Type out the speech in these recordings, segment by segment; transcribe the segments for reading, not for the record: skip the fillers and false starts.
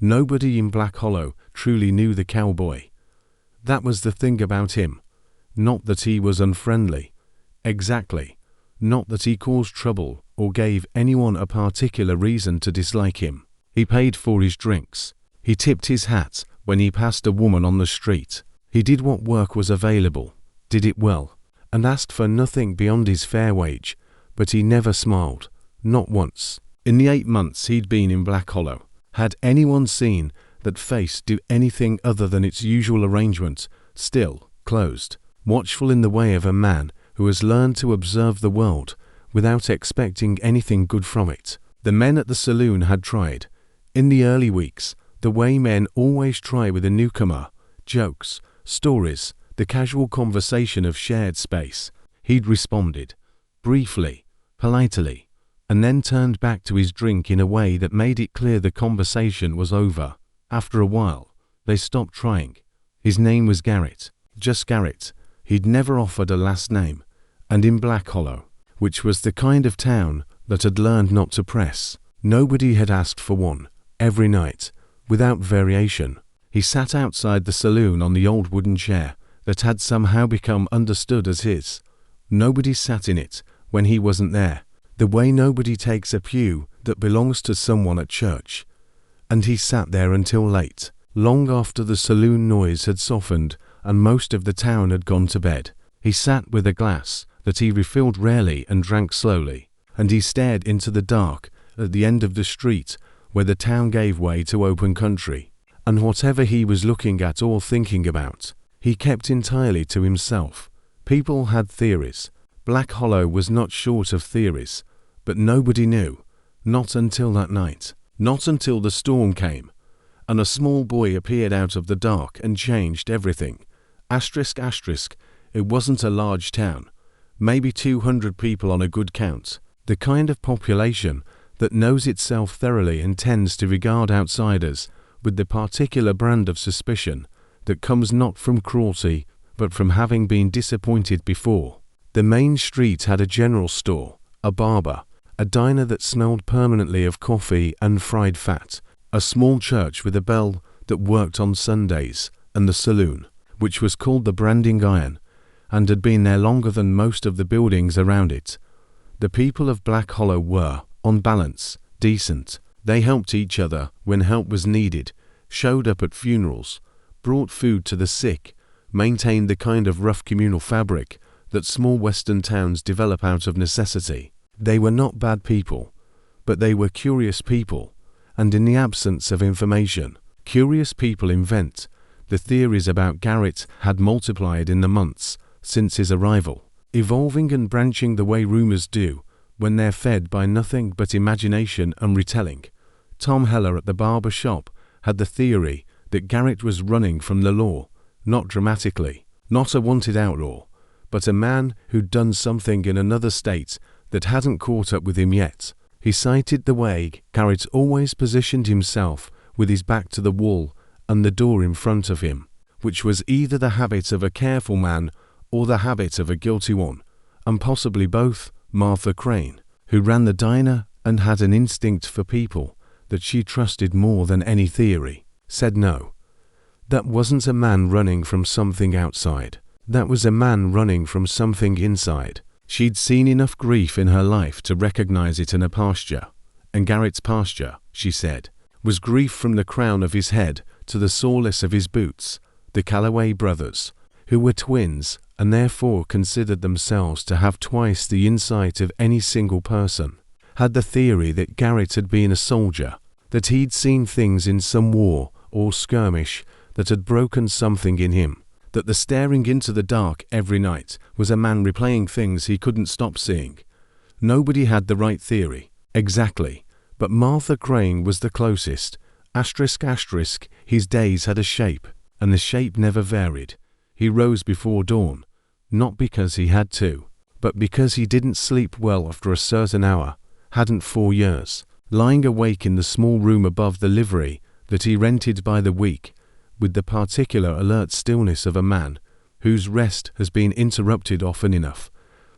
Nobody in Black Hollow truly knew the cowboy. That was the thing about him. Not that he was unfriendly. Exactly. Not that he caused trouble or gave anyone a particular reason to dislike him. He paid for his drinks. He tipped his hat when he passed a woman on the street. He did what work was available, did it well, and asked for nothing beyond his fair wage, but he never smiled, not once. In the 8 months he'd been in Black Hollow, had anyone seen that face do anything other than its usual arrangement, still, closed, watchful in the way of a man who has learned to observe the world without expecting anything good from it? The men at the saloon had tried, in the early weeks, the way men always try with a newcomer, jokes, stories, the casual conversation of shared space. He'd responded, briefly, politely, and then turned back to his drink in a way that made it clear the conversation was over. After a while, they stopped trying. His name was Garrett, just Garrett. He'd never offered a last name, and in Black Hollow, which was the kind of town that had learned not to press, nobody had asked for one. Every night, without variation, he sat outside the saloon on the old wooden chair that had somehow become understood as his. Nobody sat in it when he wasn't there, the way nobody takes a pew that belongs to someone at church. And he sat there until late, long after the saloon noise had softened and most of the town had gone to bed. He sat with a glass that he refilled rarely and drank slowly, and he stared into the dark at the end of the street where the town gave way to open country. And whatever he was looking at or thinking about, he kept entirely to himself. People had theories. Black Hollow was not short of theories, but nobody knew, not until that night, not until the storm came, and a small boy appeared out of the dark and changed everything. Asterisk, asterisk, it wasn't a large town, maybe 200 people on a good count, the kind of population that knows itself thoroughly and tends to regard outsiders with the particular brand of suspicion that comes not from cruelty but from having been disappointed before. The main street had a general store, a barber, a diner that smelled permanently of coffee and fried fat, a small church with a bell that worked on Sundays, and the saloon, which was called the Branding Iron, and had been there longer than most of the buildings around it. The people of Black Hollow were, on balance, decent. They helped each other when help was needed, showed up at funerals, brought food to the sick, maintained the kind of rough communal fabric that small western towns develop out of necessity. They were not bad people, but they were curious people, and in the absence of information, curious people invent. The theories about Garrett had multiplied in the months since his arrival, evolving and branching the way rumors do when they're fed by nothing but imagination and retelling. Tom Heller at the barber shop had the theory that Garrett was running from the law, not dramatically, not a wanted outlaw, but a man who'd done something in another state that hadn't caught up with him yet. He cited the way Garrett always positioned himself with his back to the wall and the door in front of him, which was either the habit of a careful man or the habit of a guilty one, and possibly both. Martha Crane, who ran the diner and had an instinct for people that she trusted more than any theory, said no. That wasn't a man running from something outside. That was a man running from something inside. She'd seen enough grief in her life to recognize it in a pasture, and Garrett's pasture, she said, was grief from the crown of his head to the soreness of his boots. The Calloway brothers, who were twins and therefore considered themselves to have twice the insight of any single person, had the theory that Garrett had been a soldier, that he'd seen things in some war or skirmish that had broken something in him, that the staring into the dark every night was a man replaying things he couldn't stop seeing. Nobody had the right theory, exactly, but Martha Crane was the closest. Asterisk, asterisk, his days had a shape, and the shape never varied. He rose before dawn, not because he had to, but because he didn't sleep well after a certain hour, hadn't for years, lying awake in the small room above the livery that he rented by the week, with the particular alert stillness of a man whose rest has been interrupted often enough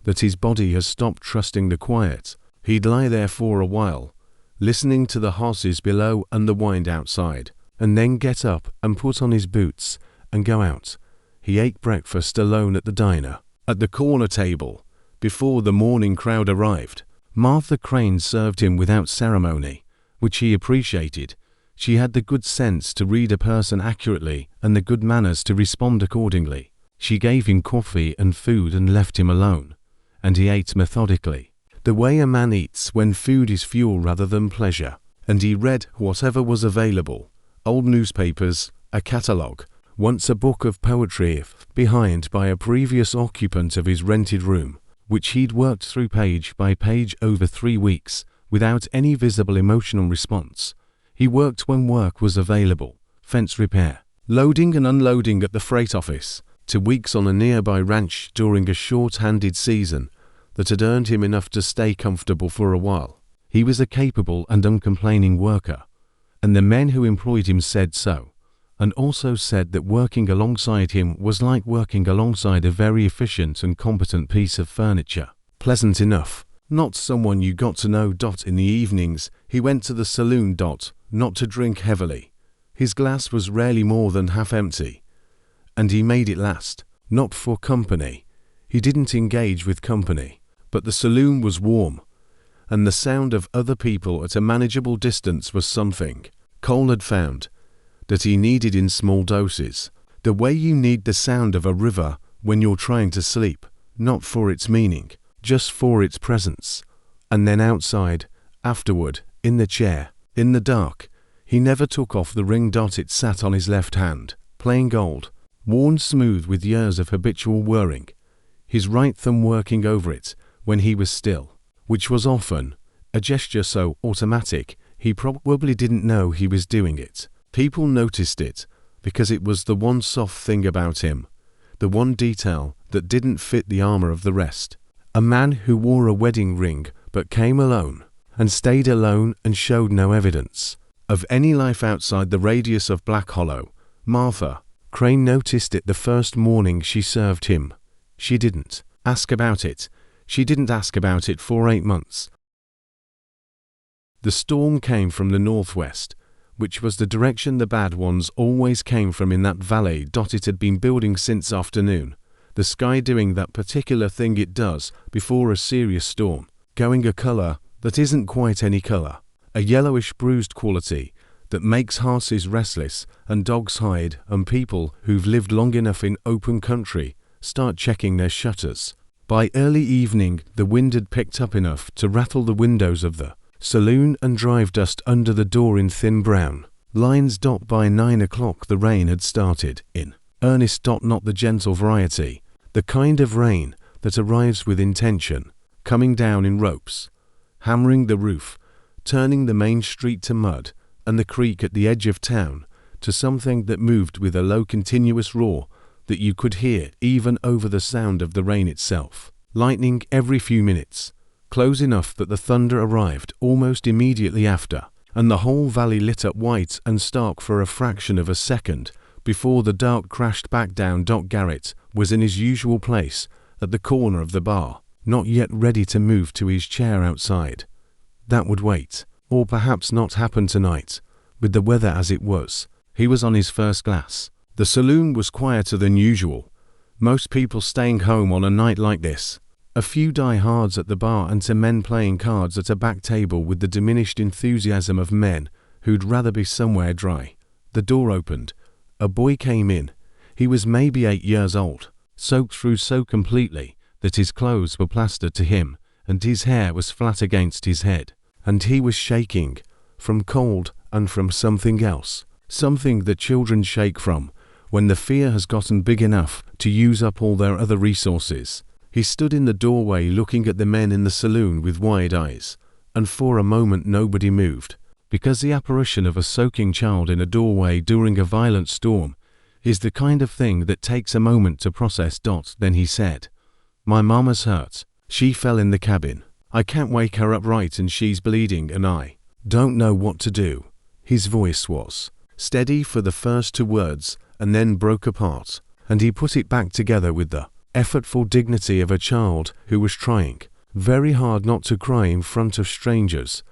that his body has stopped trusting the quiet. He'd lie there for a while, listening to the horses below and the wind outside, and then get up and put on his boots and go out. He ate breakfast alone at the diner, at the corner table, before the morning crowd arrived. Martha Crane served him without ceremony, which he appreciated. She had the good sense to read a person accurately and the good manners to respond accordingly. She gave him coffee and food and left him alone, and he ate methodically, the way a man eats when food is fuel rather than pleasure. And he read whatever was available, old newspapers, a catalogue, once a book of poetry behind by a previous occupant of his rented room, which he'd worked through page by page over 3 weeks, without any visible emotional response. He worked when work was available, fence repair, loading and unloading at the freight office, to weeks on a nearby ranch during a short-handed season that had earned him enough to stay comfortable for a while. He was a capable and uncomplaining worker, and the men who employed him said so, and also said that working alongside him was like working alongside a very efficient and competent piece of furniture. Pleasant enough. Not someone you got to know. In the evenings, he went to the saloon. Not to drink heavily. His glass was rarely more than half empty, and he made it last. Not for company. He didn't engage with company, but the saloon was warm, and the sound of other people at a manageable distance was something. Cole had found that he needed in small doses, the way you need the sound of a river when you're trying to sleep, not for its meaning, just for its presence. And then outside, afterward, in the chair, in the dark, he never took off the ring. It sat on his left hand, plain gold, worn smooth with years of habitual whirring, his right thumb working over it when he was still, which was often a gesture so automatic he probably didn't know he was doing it. People noticed it because it was the one soft thing about him, the one detail that didn't fit the armor of the rest. A man who wore a wedding ring but came alone and stayed alone and showed no evidence of any life outside the radius of Black Hollow. Martha Crane noticed it the first morning she served him. She didn't ask about it. She didn't ask about it for 8 months. The storm came from the northwest, which was the direction the bad ones always came from in that valley. It had been building since afternoon, the sky doing that particular thing it does before a serious storm, going a color that isn't quite any color, a yellowish bruised quality that makes horses restless and dogs hide, and people who've lived long enough in open country start checking their shutters. By early evening, the wind had picked up enough to rattle the windows of the saloon and drive dust under the door in thin brown lines. By 9 o'clock the rain had started, in earnest. Not the gentle variety, the kind of rain that arrives with intention, coming down in ropes, hammering the roof, turning the main street to mud, and the creek at the edge of town to something that moved with a low continuous roar that you could hear even over the sound of the rain itself. Lightning every few minutes, close enough that the thunder arrived almost immediately after, and the whole valley lit up white and stark for a fraction of a second before the dark crashed back down. Garrett was in his usual place at the corner of the bar, not yet ready to move to his chair outside. That would wait, or perhaps not happen tonight, with the weather as it was. He was on his first glass. The saloon was quieter than usual, most people staying home on a night like this. A few diehards at the bar and some men playing cards at a back table with the diminished enthusiasm of men who'd rather be somewhere dry. The door opened. A boy came in. He was maybe 8 years old, soaked through so completely that his clothes were plastered to him and his hair was flat against his head, and he was shaking from cold and from something else, something that children shake from when the fear has gotten big enough to use up all their other resources. He stood in the doorway looking at the men in the saloon with wide eyes, and for a moment nobody moved, because the apparition of a soaking child in a doorway during a violent storm is the kind of thing that takes a moment to process. Then he said, "My mama's hurt. She fell in the cabin. I can't wake her up right and she's bleeding and I don't know what to do." His voice was steady for the first 2 words and then broke apart, and he put it back together with the effortful dignity of a child who was trying very hard not to cry in front of strangers.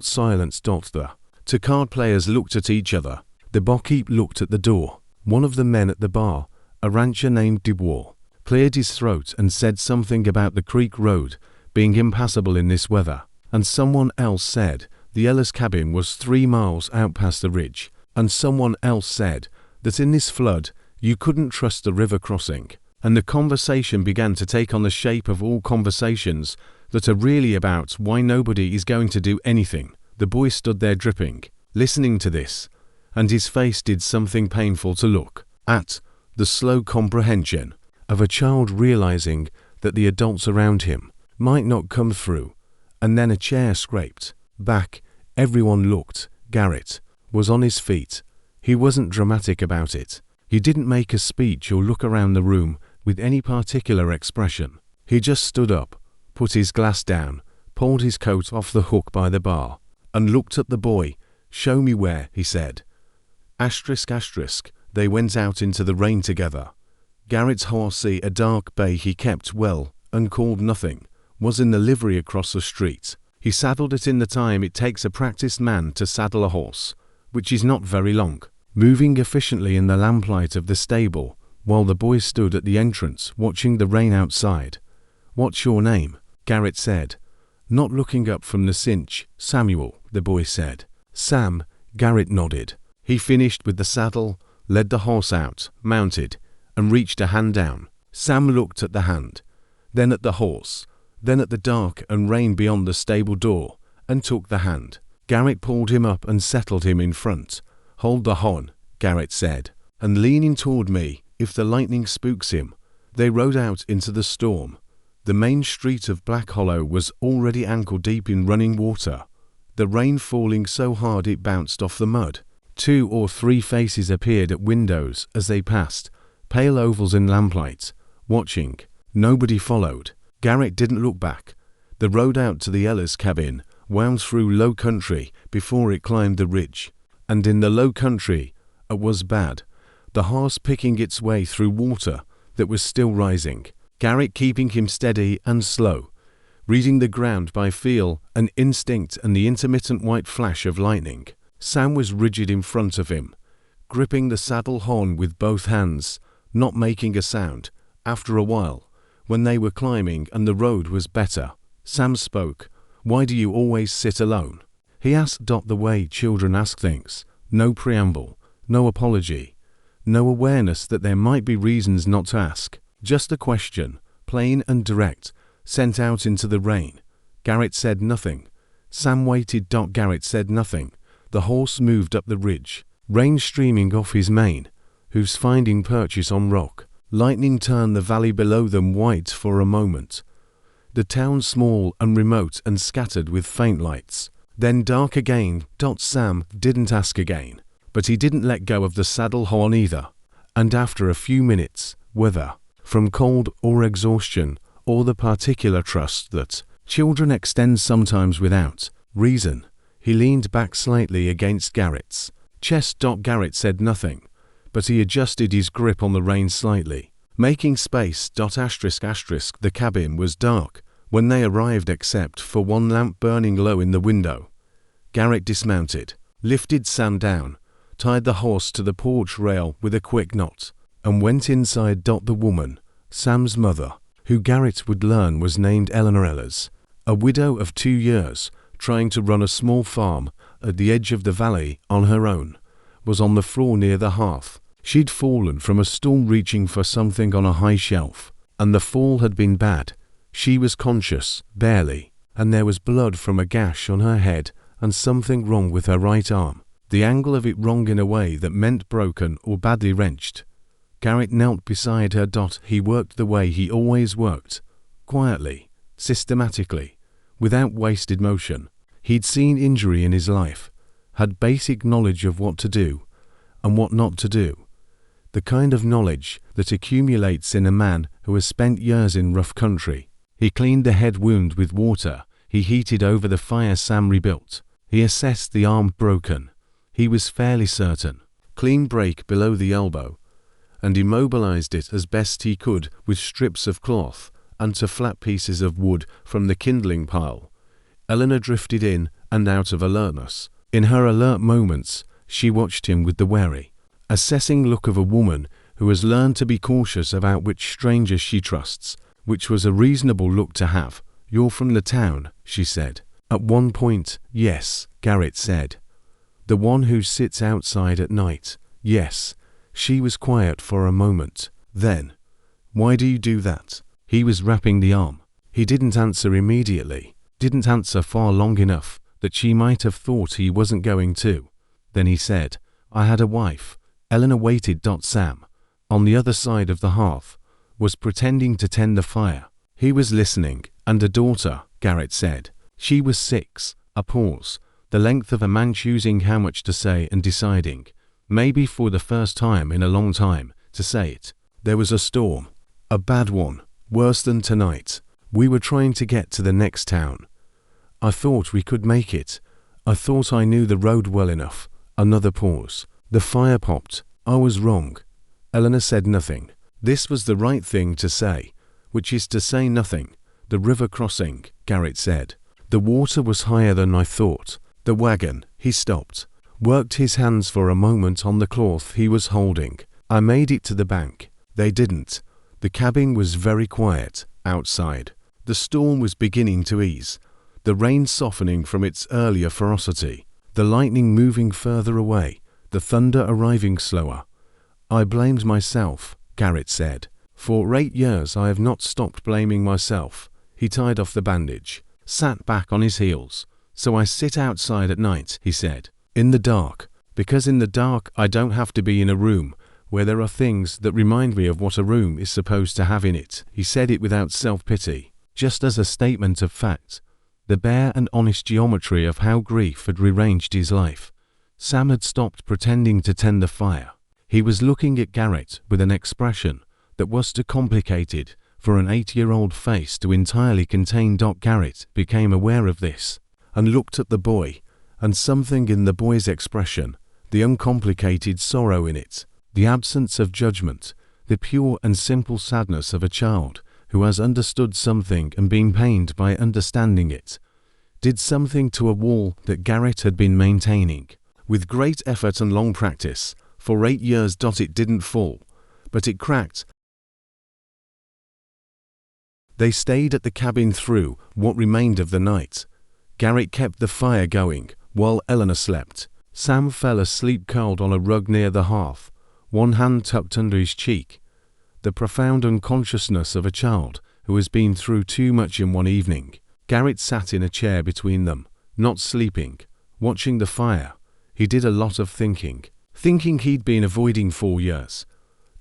Silence. The two card players looked at each other. The barkeep looked at the door. One of the men at the bar, a rancher named Dubois, cleared his throat and said something about the creek road being impassable in this weather. And someone else said the Ellis cabin was 3 miles out past the ridge. And someone else said that in this flood you couldn't trust the river crossing. And the conversation began to take on the shape of all conversations that are really about why nobody is going to do anything. The boy stood there dripping, listening to this, and his face did something painful to look at. The slow comprehension of a child realizing that the adults around him might not come through. And then a chair scraped back. Everyone looked. Garrett was on his feet. He wasn't dramatic about it. He didn't make a speech or look around the room with any particular expression. He just stood up, put his glass down, pulled his coat off the hook by the bar, and looked at the boy. "Show me where," he said. ***. They went out into the rain together. Garrett's horse, a dark bay he kept well and called Nothing, was in the livery across the street. He saddled it in the time it takes a practiced man to saddle a horse, which is not very long, moving efficiently in the lamplight of the stable, while the boy stood at the entrance watching the rain outside. "What's your name?" Garrett said, not looking up from the cinch. "Samuel," the boy said. "Sam," Garrett nodded. He finished with the saddle, led the horse out, mounted, and reached a hand down. Sam looked at the hand, then at the horse, then at the dark and rain beyond the stable door, and took the hand. Garrett pulled him up and settled him in front. "Hold the horn," Garrett said, "and leaning toward me if the lightning spooks him." They rode out into the storm. The main street of Black Hollow was already ankle-deep in running water, the rain falling so hard it bounced off the mud. 2 or 3 faces appeared at windows as they passed, pale ovals in lamplight, watching. Nobody followed. Garrett didn't look back. The road out to the Ellis cabin wound through low country before it climbed the ridge. And in the low country, it was bad. The horse picking its way through water that was still rising. Garrett keeping him steady and slow, reading the ground by feel and instinct and the intermittent white flash of lightning. Sam was rigid in front of him, gripping the saddle horn with both hands, not making a sound. After a while, when they were climbing and the road was better, Sam spoke. "Why do you always sit alone?" He asked the way children ask things. No preamble, no apology, no awareness that there might be reasons not to ask. Just a question, plain and direct, sent out into the rain. Garrett said nothing. Sam waited. Garrett said nothing. The horse moved up the ridge, rain streaming off his mane, hooves finding purchase on rock. Lightning turned the valley below them white for a moment. The town small and remote and scattered with faint lights. Then dark again. Sam didn't ask again, but he didn't let go of the saddle horn either. And after a few minutes, whether from cold or exhaustion or the particular trust that children extend sometimes without reason, he leaned back slightly against Garrett's chest. Garrett said nothing, but he adjusted his grip on the rein slightly, making space. The cabin was dark when they arrived except for one lamp burning low in the window. Garrett dismounted, lifted Sam down, tied the horse to the porch rail with a quick knot, and went inside. The woman, Sam's mother, who Garrett would learn was named Eleanor Ellis, a widow of 2 years, trying to run a small farm at the edge of the valley on her own, was on the floor near the hearth. She'd fallen from a stool reaching for something on a high shelf, and the fall had been bad. She was conscious, barely, and there was blood from a gash on her head and something wrong with her right arm. The angle of it wrong in a way that meant broken or badly wrenched. Garrett knelt beside her. He worked the way he always worked, quietly, systematically, without wasted motion. He'd seen injury in his life, had basic knowledge of what to do and what not to do. The kind of knowledge that accumulates in a man who has spent years in rough country. He cleaned the head wound with water he heated over the fire Sam rebuilt. He assessed the arm broken. He was fairly certain. Clean break below the elbow, and immobilized it as best he could with strips of cloth and to flat pieces of wood from the kindling pile. Eleanor drifted in and out of alertness. In her alert moments, she watched him with the wary, assessing look of a woman who has learned to be cautious about which strangers she trusts, which was a reasonable look to have. "You're from the town," she said. At one point, "Yes," Garrett said. "The one who sits outside at night." "Yes." She was quiet for a moment. Then, "Why do you do that?" He was wrapping the arm. He didn't answer immediately, didn't answer far long enough that she might have thought he wasn't going to. Then he said, "I had a wife." Eleanor waited. Sam, on the other side of the hearth, was pretending to tend the fire. He was listening. "And a daughter," Garrett said. She was 6. A pause, the length of a man choosing how much to say and deciding, maybe for the first time in a long time, to say it. "There was a storm. A bad one. Worse than tonight. We were trying to get to the next town. I thought we could make it. I thought I knew the road well enough." Another pause. "The fire popped. I was wrong." Eleanor said nothing. This was the right thing to say, which is to say nothing. "The river crossing," Garrett said. "The water was higher than I thought." "The wagon." He stopped, worked his hands for a moment on the cloth he was holding. "I made it to the bank." They didn't. The cabin was very quiet outside. The storm was beginning to ease, the rain softening from its earlier ferocity, the lightning moving further away, the thunder arriving slower. "I blamed myself," Garrett said. "For 8 years I have not stopped blaming myself." He tied off the bandage, sat back on his heels. "So I sit outside at night," he said, "in the dark, because in the dark I don't have to be in a room where there are things that remind me of what a room is supposed to have in it." He said it without self-pity, just as a statement of fact, the bare and honest geometry of how grief had rearranged his life. Sam had stopped pretending to tend the fire. He was looking at Garrett with an expression that was too complicated for an 8-year-old face to entirely contain. Garrett became aware of this, and looked at the boy, and something in the boy's expression, the uncomplicated sorrow in it, the absence of judgment, the pure and simple sadness of a child who has understood something and been pained by understanding it, did something to a wall that Garrett had been maintaining. With great effort and long practice, for 8 years. It didn't fall, but it cracked. They stayed at the cabin through what remained of the night. Garrett kept the fire going while Eleanor slept. Sam fell asleep curled on a rug near the hearth, one hand tucked under his cheek. The profound unconsciousness of a child who has been through too much in one evening. Garrett sat in a chair between them, not sleeping, watching the fire. He did a lot of thinking he'd been avoiding for years.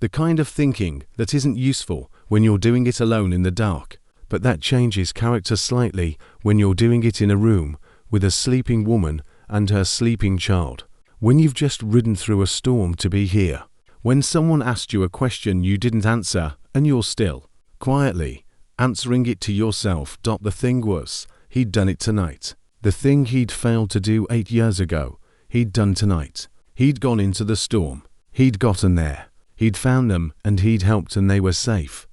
The kind of thinking that isn't useful when you're doing it alone in the dark, but that changes character slightly when you're doing it in a room with a sleeping woman and her sleeping child. When you've just ridden through a storm to be here. When someone asked you a question you didn't answer and you're still, quietly, answering it to yourself. The thing was, he'd done it tonight. The thing he'd failed to do 8 years ago, he'd done tonight. He'd gone into the storm. He'd gotten there. He'd found them and he'd helped and they were safe.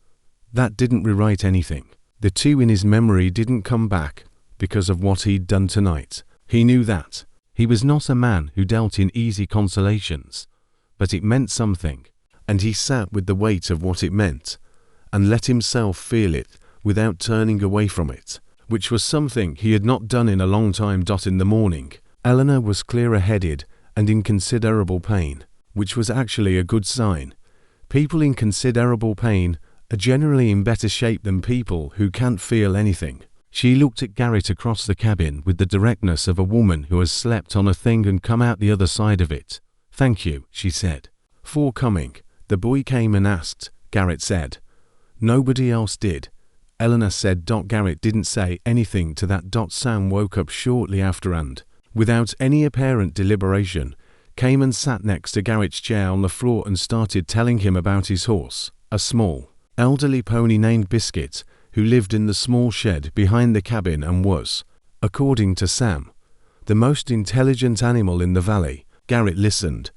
That didn't rewrite anything. The two in his memory didn't come back because of what he'd done tonight. He knew that. He was not a man who dealt in easy consolations, but it meant something, and he sat with the weight of what it meant, and let himself feel it without turning away from it, which was something he had not done in a long time. In the morning, Eleanor was clearer-headed and in considerable pain, which was actually a good sign. People in considerable pain are generally in better shape than people who can't feel anything. She looked at Garrett across the cabin with the directness of a woman who has slept on a thing and come out the other side of it. "Thank you," she said, "for coming." "The boy came and asked," Garrett said. "Nobody else did," Eleanor said. Garrett didn't say anything to that. Sam woke up shortly after and, without any apparent deliberation, came and sat next to Garrett's chair on the floor and started telling him about his horse, a small, elderly pony named Biscuit, who lived in the small shed behind the cabin and was, according to Sam, the most intelligent animal in the valley. Garrett listened,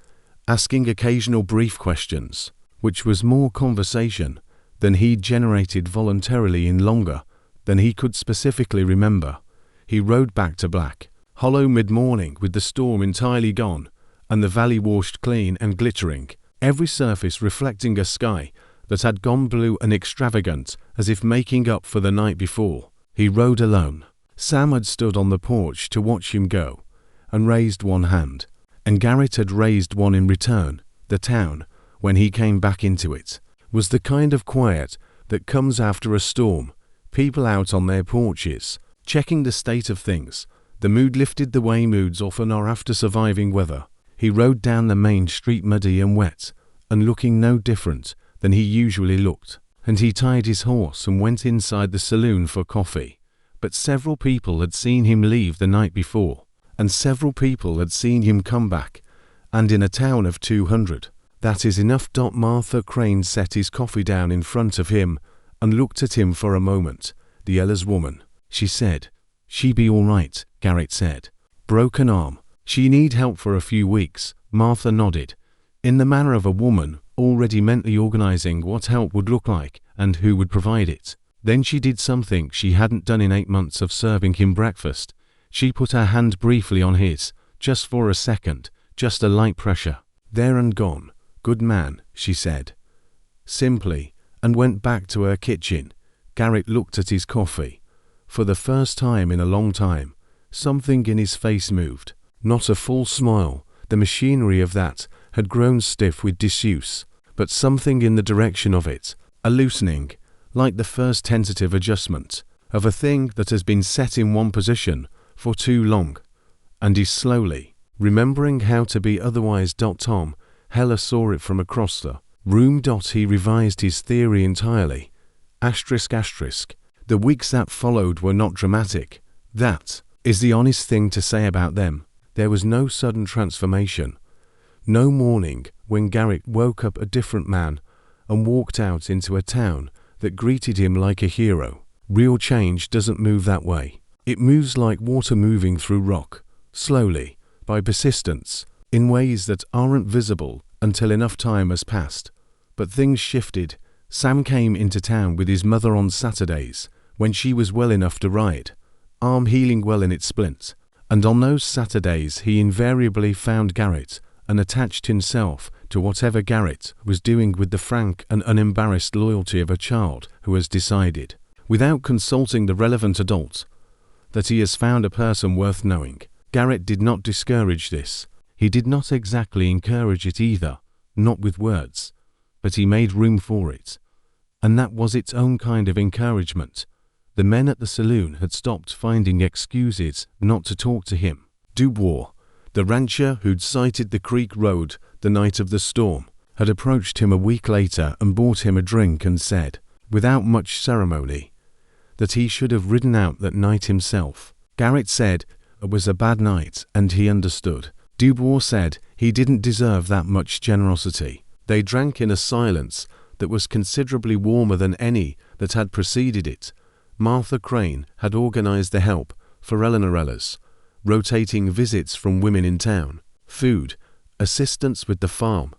asking occasional brief questions, which was more conversation than he'd generated voluntarily in longer than he could specifically remember. He rode back to black, Hollow mid-morning with the storm entirely gone, and the valley washed clean and glittering, every surface reflecting a sky that had gone blue and extravagant, as if making up for the night before. He rode alone. Sam had stood on the porch to watch him go, and raised one hand, and Garrett had raised one in return. The town, when he came back into it, was the kind of quiet that comes after a storm, people out on their porches, checking the state of things. The mood lifted the way moods often are after surviving weather. He rode down the main street muddy and wet, and looking no different than he usually looked, and he tied his horse and went inside the saloon for coffee. But several people had seen him leave the night before, and several people had seen him come back, and in a town of 200, that is enough. Martha Crane set his coffee down in front of him and looked at him for a moment. The Ella's woman, she said. She be all right, Garrett said. Broken arm. She need help for a few weeks. Martha nodded, in the manner of a woman already mentally organizing what help would look like and who would provide it. Then she did something she hadn't done in 8 months of serving him breakfast. She put her hand briefly on his, just for a second, just a light pressure. There and gone. Good man, she said, simply, and went back to her kitchen. Garrett looked at his coffee. For the first time in a long time, something in his face moved. Not a full smile, the machinery of that had grown stiff with disuse, but something in the direction of it, a loosening, like the first tentative adjustment of a thing that has been set in one position for too long. And he slowly, remembering how to be otherwise. Tom Heller saw it from across the room. He revised his theory entirely. The weeks that followed were not dramatic. That is the honest thing to say about them. There was no sudden transformation. No morning when Garrett woke up a different man and walked out into a town that greeted him like a hero. Real change doesn't move that way. It moves like water moving through rock, slowly, by persistence, in ways that aren't visible until enough time has passed. But things shifted. Sam came into town with his mother on Saturdays, when she was well enough to ride, arm healing well in its splint, and on those Saturdays he invariably found Garrett and attached himself to whatever Garrett was doing with the frank and unembarrassed loyalty of a child who has decided, without consulting the relevant adult, that he has found a person worth knowing. Garrett did not discourage this. He did not exactly encourage it either, not with words, but he made room for it. And that was its own kind of encouragement. The men at the saloon had stopped finding excuses not to talk to him. Dubois, the rancher who'd sighted the creek road the night of the storm, had approached him a week later and bought him a drink and said, without much ceremony, that he should have ridden out that night himself. Garrett said it was a bad night and he understood. Dubois said he didn't deserve that much generosity. They drank in a silence that was considerably warmer than any that had preceded it. Martha Crane had organized the help for Eleanorellas, rotating visits from women in town, food, assistance with the farm,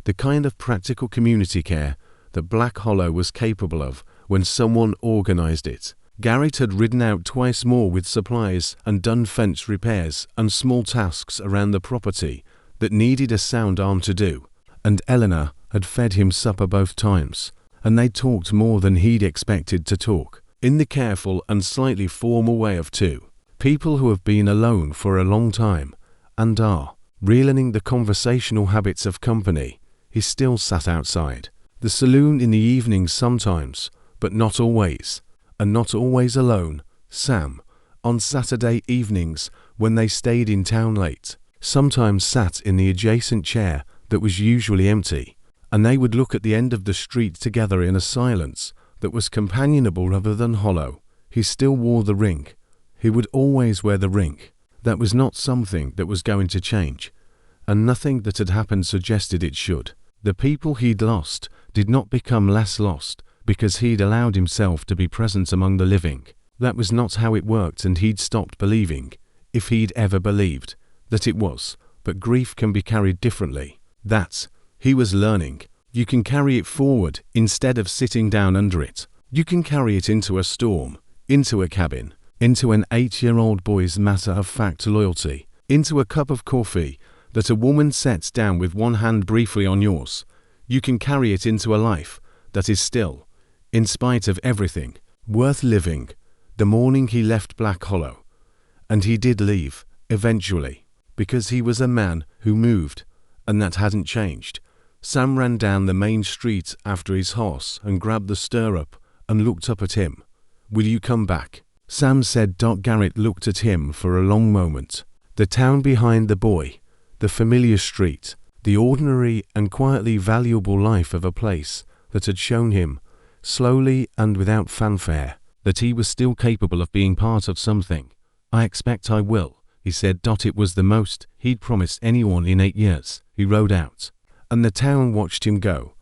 the kind of practical community care that Black Hollow was capable of when someone organized it. Garrett had ridden out twice more with supplies and done fence repairs and small tasks around the property that needed a sound arm to do, and Eleanor had fed him supper both times, and they talked more than he'd expected to talk, in the careful and slightly formal way of two people who have been alone for a long time and are relearning the conversational habits of company. He still sat outside the saloon in the evenings sometimes, but not always, and not always alone. Sam, on Saturday evenings when they stayed in town late, sometimes sat in the adjacent chair that was usually empty, and they would look at the end of the street together in a silence that was companionable rather than hollow. He still wore the ring. He would always wear the ring. That was not something that was going to change, and nothing that had happened suggested it should. The people he'd lost did not become less lost because he'd allowed himself to be present among the living. That was not how it worked, and he'd stopped believing, if he'd ever believed, that it was. But grief can be carried differently. That, he was learning. You can carry it forward instead of sitting down under it. You can carry it into a storm, into a cabin, into an 8-year-old boy's matter-of-fact loyalty, into a cup of coffee that a woman sets down with one hand briefly on yours. You can carry it into a life that is still, in spite of everything, worth living. The morning he left Black Hollow, and he did leave, eventually, because he was a man who moved, and that hadn't changed. Sam ran down the main street after his horse and grabbed the stirrup and looked up at him. "Will you come back?" Sam said. Garrett looked at him for a long moment. The town behind the boy, the familiar street, the ordinary and quietly valuable life of a place that had shown him, slowly and without fanfare, that he was still capable of being part of something. "I expect I will," he said. It was the most he'd promised anyone in 8 years. He rode out, and the town watched him go.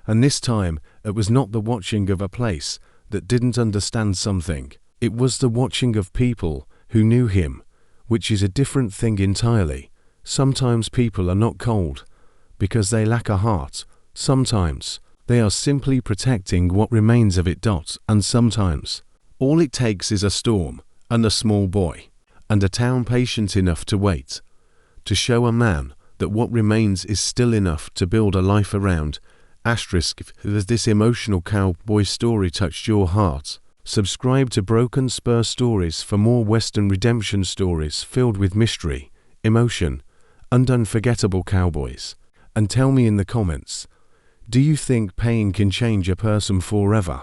And this time, it was not the watching of a place that didn't understand something. It was the watching of people who knew him, which is a different thing entirely. Sometimes people are not cold because they lack a heart. Sometimes they are simply protecting what remains of it. And sometimes all it takes is a storm and a small boy and a town patient enough to wait, to show a man that what remains is still enough to build a life around. If this emotional cowboy story touched your heart, subscribe to Broken Spur Stories for more Western redemption stories filled with mystery, emotion, and unforgettable cowboys. And tell me in the comments, do you think pain can change a person forever?